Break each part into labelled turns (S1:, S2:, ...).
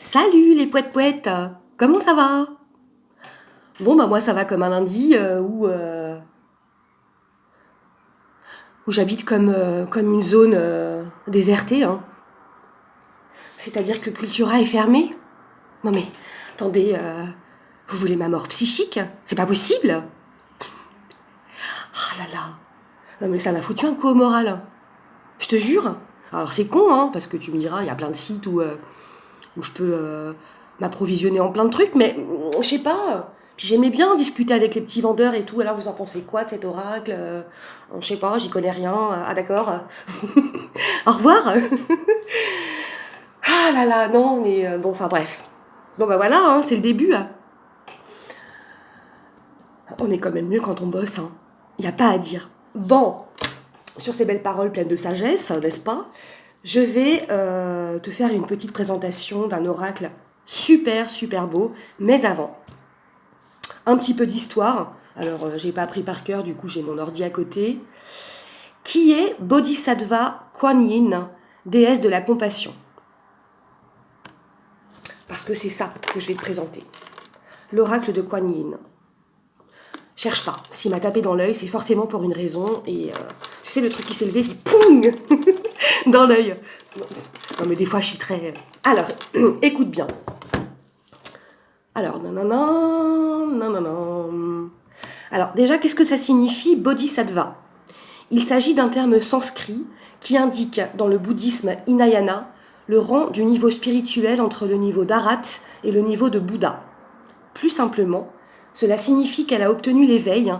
S1: Salut les poètes-poètes, comment ça va? Bon bah moi ça va comme un lundi où j'habite comme une zone désertée, hein. C'est-à-dire que Cultura est fermée. Non mais attendez, vous voulez ma mort psychique? C'est pas possible. Ah là là. Non mais ça m'a foutu un coup au moral. Je te jure. Alors c'est con, hein, parce que tu me diras, il y a plein de sites où je peux m'approvisionner en plein de trucs, mais je sais pas. Puis j'aimais bien discuter avec les petits vendeurs et tout. Alors vous en pensez quoi de cet oracle? Je sais pas, j'y connais rien. Ah d'accord. Au revoir. Ah là là, non, mais bon, enfin bref. Bon bah voilà, hein, c'est le début, hein. On est quand même mieux quand on bosse, hein. Y a pas à dire. Bon, sur ces belles paroles pleines de sagesse, n'est-ce pas? Je vais te faire une petite présentation d'un oracle super super beau, mais avant, un petit peu d'histoire. Alors, j'ai pas appris par cœur, du coup, j'ai mon ordi à côté. Qui est Bodhisattva Kuan Yin, déesse de la compassion? Parce que c'est ça que je vais te présenter. L'oracle de Kuan Yin. Cherche pas. S'il m'a tapé dans l'œil, c'est forcément pour une raison. Et tu sais, le truc qui s'est levé, puis poung dans l'œil. Non, mais des fois, je suis très. Alors, écoute bien. Alors, nanana. Alors, déjà, qu'est-ce que ça signifie Bodhisattva? Il s'agit d'un terme sanskrit qui indique, dans le bouddhisme Hinayana, le rang du niveau spirituel entre le niveau d'Arat et le niveau de Bouddha. Plus simplement, cela signifie qu'elle a obtenu l'éveil,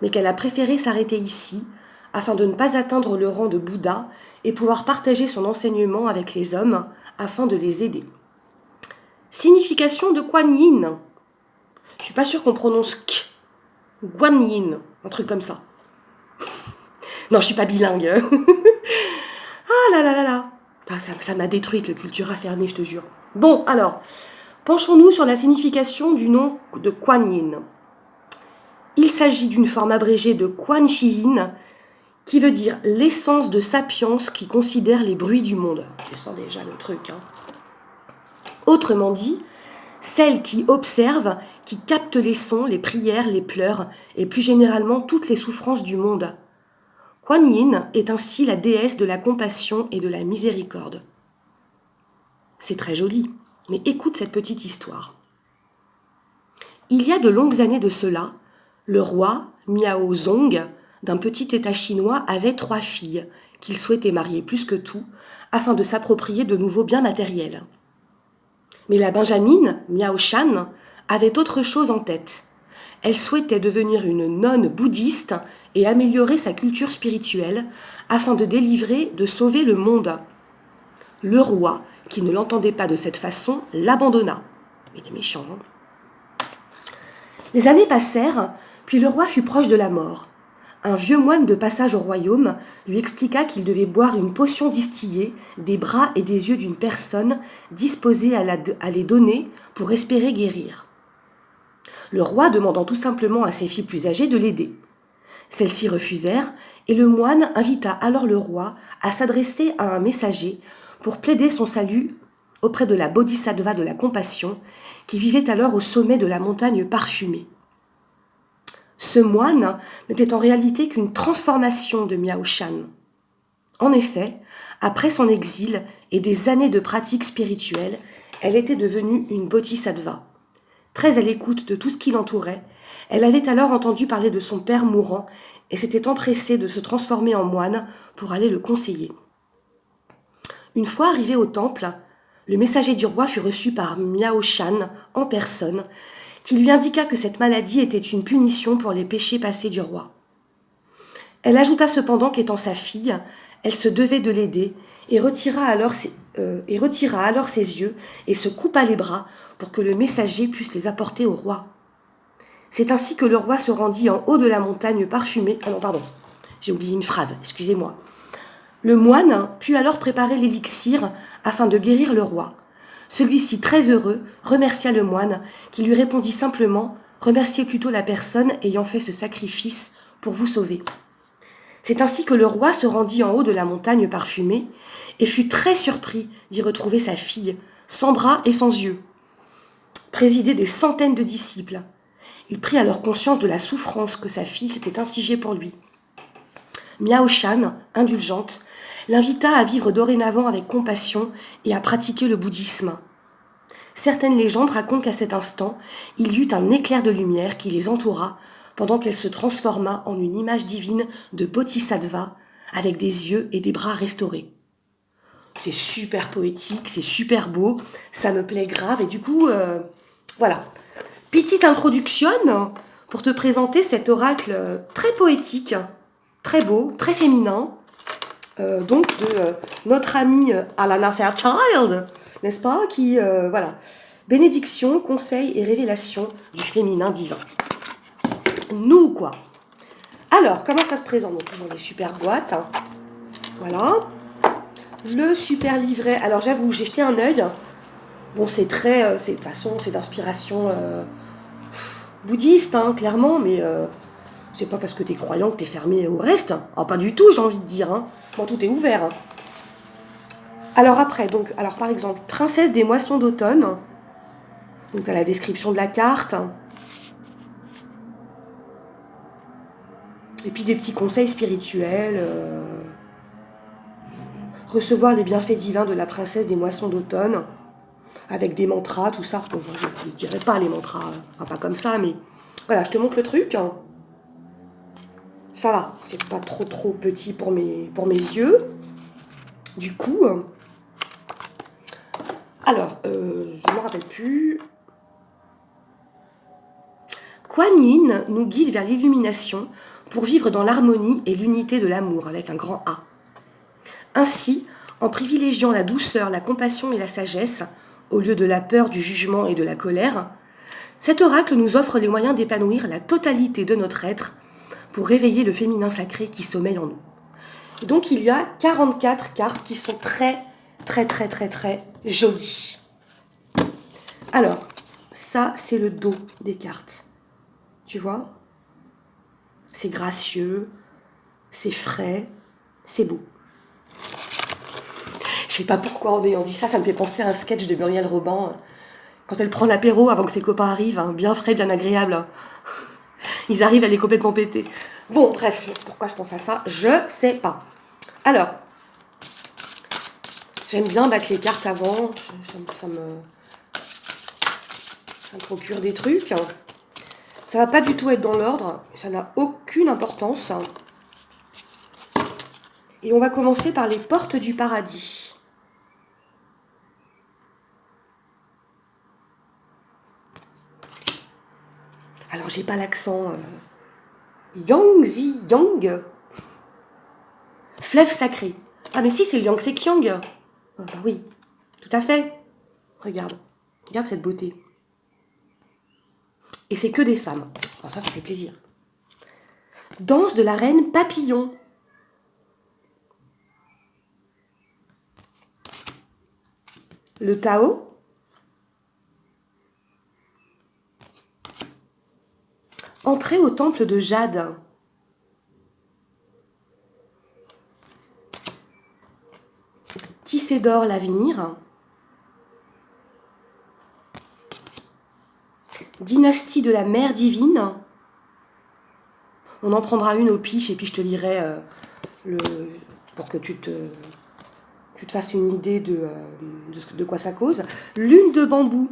S1: mais qu'elle a préféré s'arrêter ici, afin de ne pas atteindre le rang de Bouddha et pouvoir partager son enseignement avec les hommes, afin de les aider. Signification de Kuan Yin. Je suis pas sûre qu'on prononce K. Guan Yin, un truc comme ça. Non, je suis pas bilingue. Ah là là là là. Ah, ça m'a détruite le Cultura fermé, je te jure. Bon, alors, penchons-nous sur la signification du nom de Kuan Yin. Il s'agit d'une forme abrégée de Quan Chi Yin, qui veut dire l'essence de sapience qui considère les bruits du monde. Je sens déjà le truc, hein. Autrement dit, celle qui observe, qui capte les sons, les prières, les pleurs, et plus généralement toutes les souffrances du monde. Kuan Yin est ainsi la déesse de la compassion et de la miséricorde. C'est très joli, mais écoute cette petite histoire. Il y a de longues années de cela, le roi Miao Zong, d'un petit état chinois, avait 3 filles qu'il souhaitait marier plus que tout, afin de s'approprier de nouveaux biens matériels. Mais la Benjamine, Miao Shan, avait autre chose en tête. Elle souhaitait devenir une nonne bouddhiste et améliorer sa culture spirituelle afin de délivrer, de sauver le monde. Le roi, qui ne l'entendait pas de cette façon, l'abandonna. Il est méchant, hein? Les années passèrent, puis le roi fut proche de la mort. Un vieux moine de passage au royaume lui expliqua qu'il devait boire une potion distillée des bras et des yeux d'une personne disposée à les donner pour espérer guérir. Le roi demandant tout simplement à ses filles plus âgées de l'aider. Celles-ci refusèrent et le moine invita alors le roi à s'adresser à un messager pour plaider son salut auprès de la bodhisattva de la compassion qui vivait alors au sommet de la montagne parfumée. Ce moine n'était en réalité qu'une transformation de Miao Shan. En effet, après son exil et des années de pratique spirituelle, elle était devenue une bodhisattva. Très à l'écoute de tout ce qui l'entourait, elle avait alors entendu parler de son père mourant et s'était empressée de se transformer en moine pour aller le conseiller. Une fois arrivé au temple, le messager du roi fut reçu par Miao Shan en personne, qui lui indiqua que cette maladie était une punition pour les péchés passés du roi. Elle ajouta cependant qu'étant sa fille, elle se devait de l'aider et retira alors ses yeux et se coupa les bras pour que le messager puisse les apporter au roi. C'est ainsi que le roi se rendit en haut de la montagne parfumée. Ah non, pardon, j'ai oublié une phrase, excusez-moi. Le moine put alors préparer l'élixir afin de guérir le roi. Celui-ci, très heureux, remercia le moine, qui lui répondit simplement « Remerciez plutôt la personne ayant fait ce sacrifice pour vous sauver ». C'est ainsi que le roi se rendit en haut de la montagne parfumée et fut très surpris d'y retrouver sa fille, sans bras et sans yeux, présidait des centaines de disciples. Il prit alors conscience de la souffrance que sa fille s'était infligée pour lui. Miao Shan, indulgente, l'invita à vivre dorénavant avec compassion et à pratiquer le bouddhisme. Certaines légendes racontent qu'à cet instant, il y eut un éclair de lumière qui les entoura pendant qu'elle se transforma en une image divine de bodhisattva avec des yeux et des bras restaurés. C'est super poétique, c'est super beau, ça me plaît grave et du coup, voilà. Petite introduction pour te présenter cet oracle très poétique, très beau, très féminin, donc de notre amie Alana Fairchild, n'est-ce pas, qui, voilà, bénédiction, conseil et révélation du féminin divin. Nous, quoi. Alors, comment ça se présente? Donc, toujours les super boîtes, hein. Voilà. Le super livret, alors j'avoue, j'ai jeté un œil. Bon, c'est très, de toute façon, c'est d'inspiration bouddhiste, hein, clairement, mais c'est pas parce que t'es croyant que t'es fermé au reste. Ah, pas du tout, j'ai envie de dire. Hein. Bon, tout est ouvert. Hein. Alors après, donc, alors par exemple, princesse des moissons d'automne. Donc t'as la description de la carte. Et puis des petits conseils spirituels. Recevoir les bienfaits divins de la princesse des moissons d'automne. Avec des mantras, tout ça. Bon, je ne dirais pas les mantras, pas comme ça, mais voilà, je te montre le truc. Ça va, c'est pas trop petit pour mes yeux. Du coup, alors, je ne me rappelle plus. Kuan Yin nous guide vers l'illumination pour vivre dans l'harmonie et l'unité de l'amour, avec un grand A. Ainsi, en privilégiant la douceur, la compassion et la sagesse, au lieu de la peur, du jugement et de la colère, cet oracle nous offre les moyens d'épanouir la totalité de notre être pour réveiller le féminin sacré qui sommeille en nous. Et donc il y a 44 cartes qui sont très jolies. Alors, ça c'est le dos des cartes. Tu vois? C'est gracieux, c'est frais, c'est beau. Je sais pas pourquoi en ayant dit ça, ça me fait penser à un sketch de Muriel Robin. Quand elle prend l'apéro avant que ses copains arrivent, hein, bien frais, bien agréable. Ils arrivent, elle est complètement pétée. Bon, bref, pourquoi je pense à ça? Je sais pas. Alors, j'aime bien battre les cartes avant. Ça me procure des trucs. Ça va pas du tout être dans l'ordre. Ça n'a aucune importance. Et on va commencer par les portes du paradis. Alors, j'ai pas l'accent. Yangzi Yang. Fleuve sacré. Ah, mais si, c'est le Yangtze Kiang. Ah, bah oui, tout à fait. Regarde cette beauté. Et c'est que des femmes. Alors ça fait plaisir. Danse de la reine papillon. Le Tao. Entrée au temple de Jade. Tissé d'or l'avenir. Dynastie de la mère divine. On en prendra une au pif et puis je te lirai pour que tu te fasses une idée de quoi ça cause. Lune de bambou.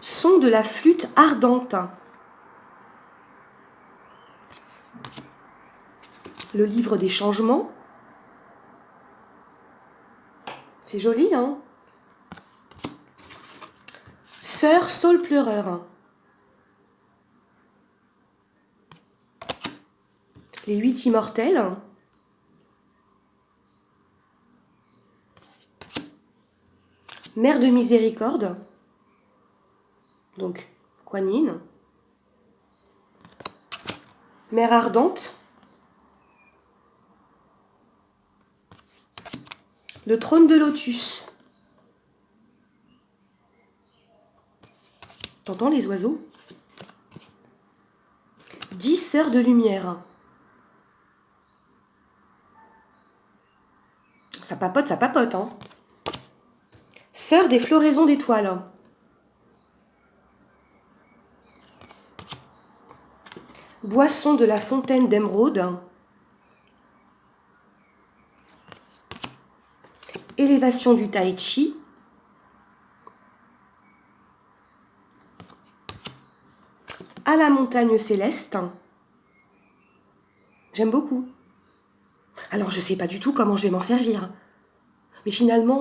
S1: Son de la flûte ardente. Le livre des changements. C'est joli, hein? Sœur Saule pleureur. Les 8 immortels. Mère de miséricorde. Donc, Kuan Yin. Mère ardente. Le trône de lotus. T'entends les oiseaux? 10 sœurs de lumière. ça papote, hein. Sœur des floraisons d'étoiles. Boisson de la fontaine d'émeraude. Élévation du tai chi. À la montagne céleste. J'aime beaucoup. Alors, je ne sais pas du tout comment je vais m'en servir. Mais finalement...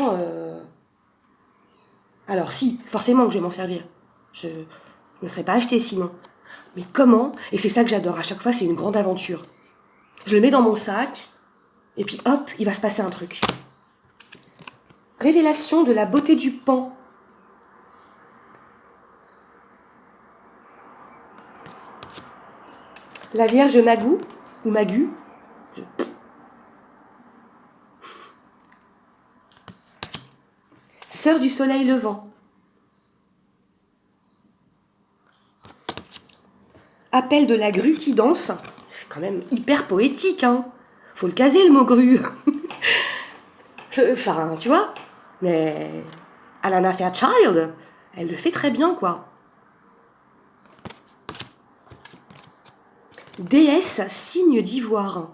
S1: Alors si, forcément que je vais m'en servir. Je ne me serais pas acheté sinon. Mais comment? Et c'est ça que j'adore. À chaque fois, c'est une grande aventure. Je le mets dans mon sac. Et puis hop, il va se passer un truc. Révélation de la beauté du pan. La Vierge Magou, ou Magu. Sœur du soleil levant. Appel de la grue qui danse. C'est quand même hyper poétique, hein. Faut le caser, le mot grue. Enfin, tu vois. Mais Alana Fairchild, elle le fait très bien, quoi. Déesse signe d'ivoire.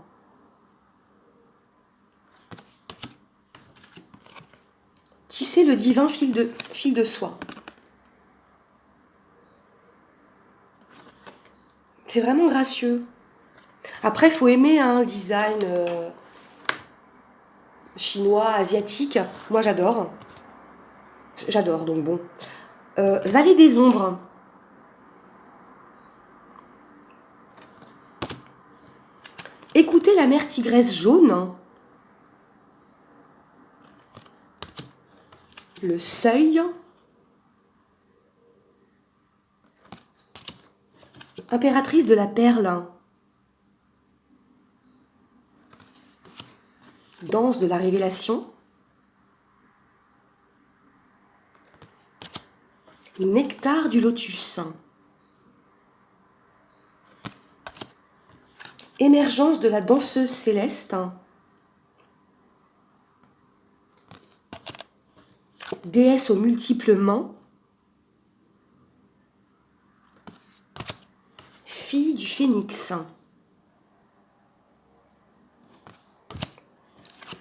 S1: Tisser le divin fil de soie. C'est vraiment gracieux. Après, il faut aimer le design chinois, asiatique. Moi, j'adore. J'adore, donc bon. Vallée des ombres. Écoutez la mer tigresse jaune. Le seuil. Impératrice de la perle. Danse de la révélation. Nectar du lotus. Émergence de la danseuse céleste. Déesse aux multiples mains. Fille du phénix.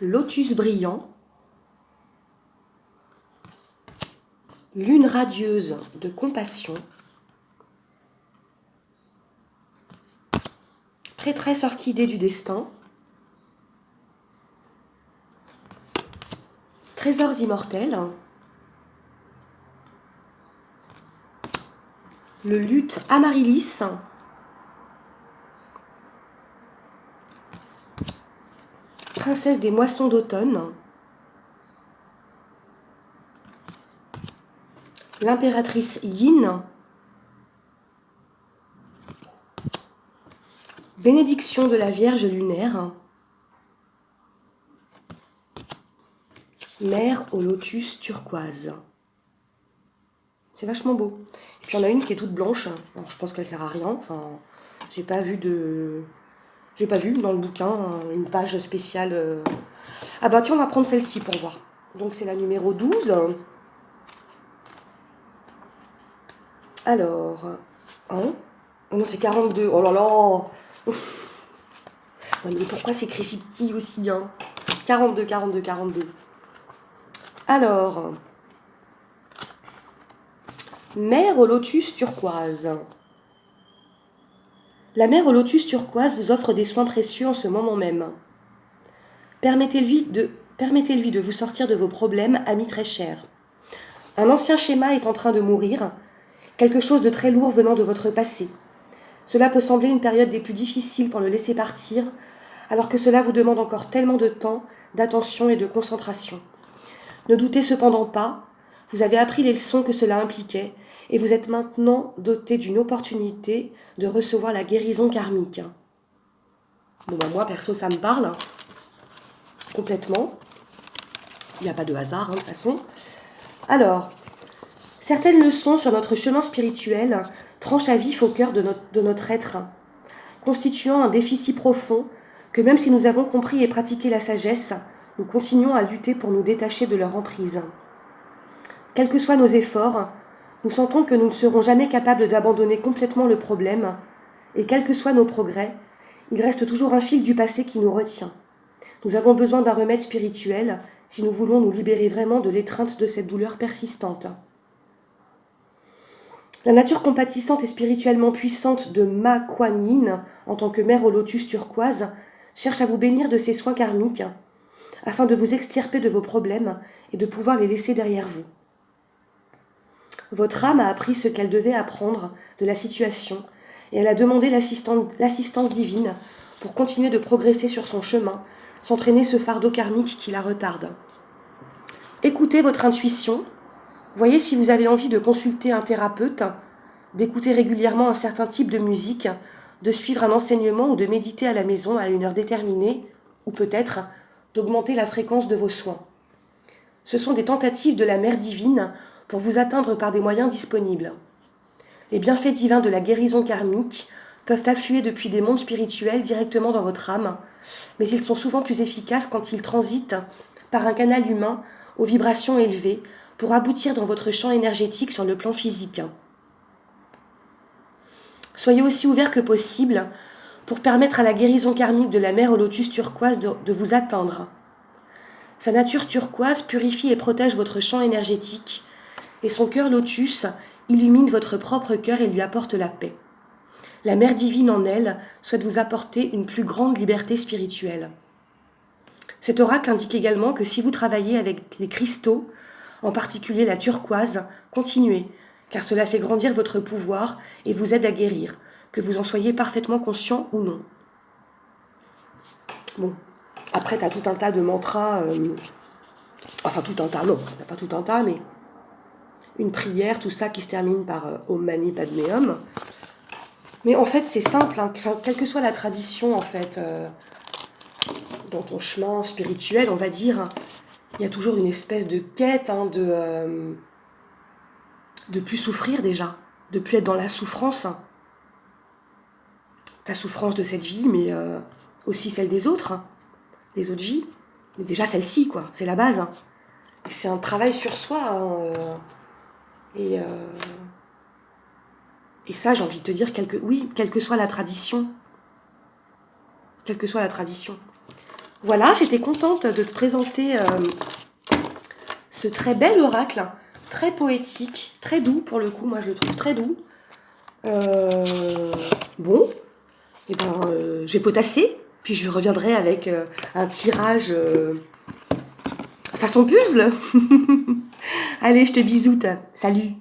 S1: Lotus brillant. Lune radieuse de compassion. Prêtresse orchidée du destin. Trésors immortels. Le luth amaryllis. Princesse des moissons d'automne. L'impératrice Yin. Bénédiction de la Vierge lunaire. Mer au lotus turquoise. C'est vachement beau. Et puis il y en a une qui est toute blanche. Alors, je pense qu'elle sert à rien. Enfin, j'ai pas vu dans le bouquin une page spéciale. Ah bah tiens, on va prendre celle-ci pour voir. Donc c'est la numéro 12. Alors, hein? Oh non, c'est 42. Oh là là. Ouais, mais pourquoi c'est écrit si petit aussi, hein? 42. Alors, mer au lotus turquoise. La mer au lotus turquoise vous offre des soins précieux en ce moment même. Permettez-lui de vous sortir de vos problèmes, amis très chers. Un ancien schéma est en train de mourir, quelque chose de très lourd venant de votre passé. Cela peut sembler une période des plus difficiles pour le laisser partir, alors que cela vous demande encore tellement de temps, d'attention et de concentration. Ne doutez cependant pas, vous avez appris les leçons que cela impliquait, et vous êtes maintenant doté d'une opportunité de recevoir la guérison karmique. Bon bah moi perso ça me parle, complètement. Il n'y a pas de hasard de toute façon. Alors, certaines leçons sur notre chemin spirituel tranchent à vif au cœur de notre être, constituant un défi si profond que même si nous avons compris et pratiqué la sagesse, nous continuons à lutter pour nous détacher de leur emprise. Quels que soient nos efforts, nous sentons que nous ne serons jamais capables d'abandonner complètement le problème, et quels que soient nos progrès, il reste toujours un fil du passé qui nous retient. Nous avons besoin d'un remède spirituel si nous voulons nous libérer vraiment de l'étreinte de cette douleur persistante. La nature compatissante et spirituellement puissante de Ma Kuan Yin, en tant que mère au lotus turquoise, cherche à vous bénir de ses soins karmiques, afin de vous extirper de vos problèmes et de pouvoir les laisser derrière vous. Votre âme a appris ce qu'elle devait apprendre de la situation et elle a demandé l'assistance divine pour continuer de progresser sur son chemin, sans traîner ce fardeau karmique qui la retarde. Écoutez votre intuition, voyez si vous avez envie de consulter un thérapeute, d'écouter régulièrement un certain type de musique, de suivre un enseignement ou de méditer à la maison à une heure déterminée, ou peut-être d'augmenter la fréquence de vos soins. Ce sont des tentatives de la Mère divine pour vous atteindre par des moyens disponibles. Les bienfaits divins de la guérison karmique peuvent affluer depuis des mondes spirituels directement dans votre âme, mais ils sont souvent plus efficaces quand ils transitent par un canal humain aux vibrations élevées pour aboutir dans votre champ énergétique sur le plan physique. Soyez aussi ouverts que possible pour permettre à la guérison karmique de la mère au lotus turquoise de vous atteindre. Sa nature turquoise purifie et protège votre champ énergétique, et son cœur lotus illumine votre propre cœur et lui apporte la paix. La Mère divine en elle souhaite vous apporter une plus grande liberté spirituelle. Cet oracle indique également que si vous travaillez avec les cristaux, en particulier la turquoise, continuez, car cela fait grandir votre pouvoir et vous aide à guérir, que vous en soyez parfaitement conscient ou non. Bon, après, tu as tout un tas de mantras, enfin tout un tas, non, t'as pas tout un tas, mais une prière, tout ça qui se termine par Om Mani Padme Hum. Mais en fait, c'est simple, hein, quelle que soit la tradition, en fait, dans ton chemin spirituel, on va dire, il y a toujours une espèce de quête de plus souffrir déjà, de plus être dans la souffrance. Ta souffrance de cette vie, mais aussi celle des autres vies. Mais déjà celle-ci, quoi, c'est la base. C'est un travail sur soi. Et ça, j'ai envie de te dire, quelle que soit la tradition. Quelle que soit la tradition. Voilà, j'étais contente de te présenter ce très bel oracle, très poétique, très doux pour le coup, moi je le trouve très doux. Bon, et je vais potasser, puis je reviendrai avec un tirage façon puzzle. Allez, je te bisoute, salut.